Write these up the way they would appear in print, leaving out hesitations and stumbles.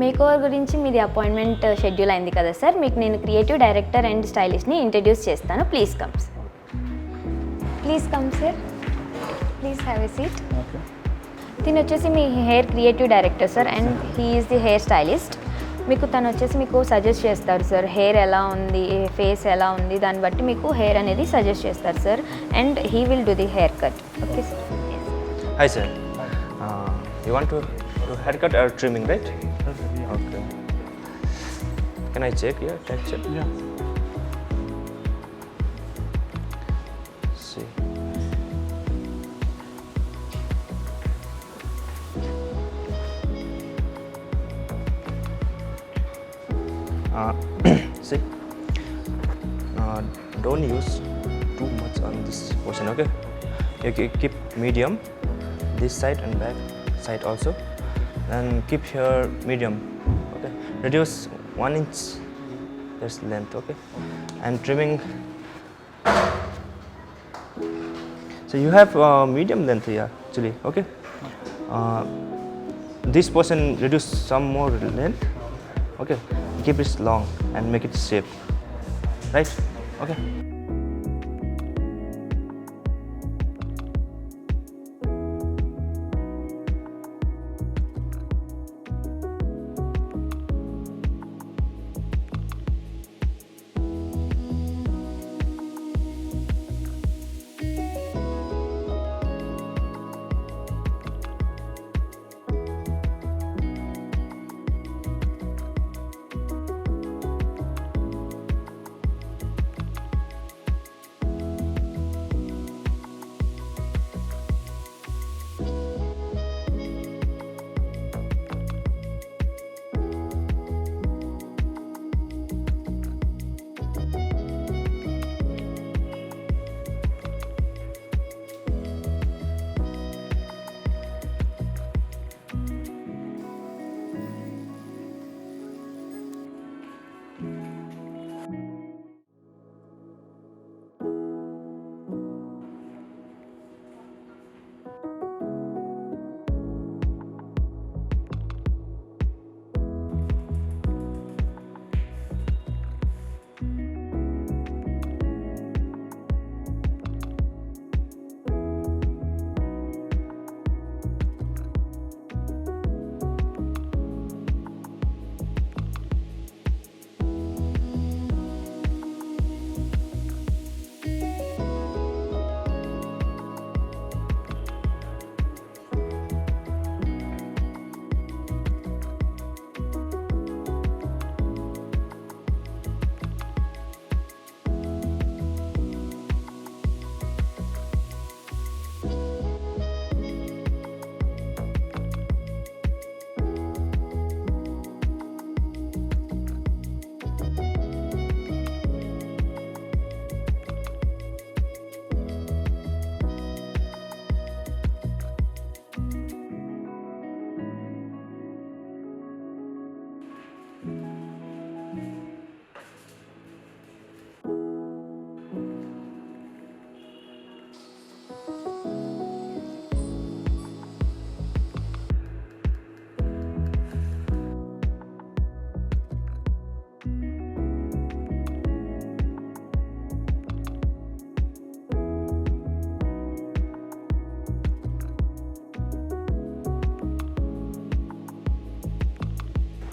Makeover గురించి మీది appointment schedule అయింది కదా సార్, మీకు నేను క్రియేటివ్ డైరెక్టర్ అండ్ స్టైలిస్ట్ని ఇంట్రడ్యూస్ చేస్తాను. Please come sir, please have a seat. తిను వచ్చేసి మీ hair creative director sir, and he is the hair stylist. తను వచ్చేసి మీకు సజెస్ట్ చేస్తారు సార్, హెయిర్ ఎలా ఉంది, ఫేస్ ఎలా ఉంది, దాన్ని బట్టి మీకు హెయిర్ అనేది సజెస్ట్ చేస్తారు sir, and he will do the hair cut. Okay sir. Hi sir. You want to do haircut or trimming, right? Okay. Can I check here? Texture? Yeah. See. See. Don't use too much on this portion, okay? You keep medium. This side and back side also, and keep here medium. Okay, reduce 1 inch this length. Okay, and trimming. So you have medium length here actually. Okay, this portion reduce some more length. Okay, keep it long and make it shape. Right? Okay.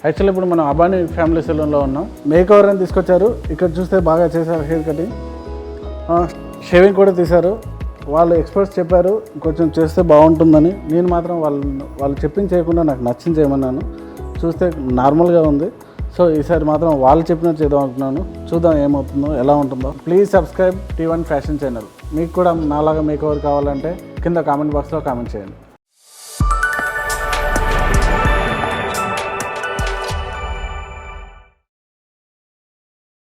Actually ఇప్పుడు మనం Abani family సెలూన్లో ఉన్నాం. Makeover అని తీసుకొచ్చారు. ఇక్కడ చూస్తే బాగా చేశారు hair cutting, shaving కూడా తీశారు. వాళ్ళు ఎక్స్పర్ట్స్ చెప్పారు కొంచెం చేస్తే బాగుంటుందని. నేను మాత్రం వాళ్ళు చెప్పింది చేయకుండా నాకు నచ్చింది చేయమన్నాను. చూస్తే నార్మల్గా ఉంది. సో ఈసారి మాత్రం వాళ్ళు చెప్పినట్టు చేద్దాం అనుకున్నాను. చూద్దాం ఏమవుతుందో, ఎలా ఉంటుందో. Please subscribe T1 fashion channel. మీకు కూడా నాలాగా మేకోవర్ కావాలంటే కింద కామెంట్ బాక్స్లో కామెంట్ చేయండి.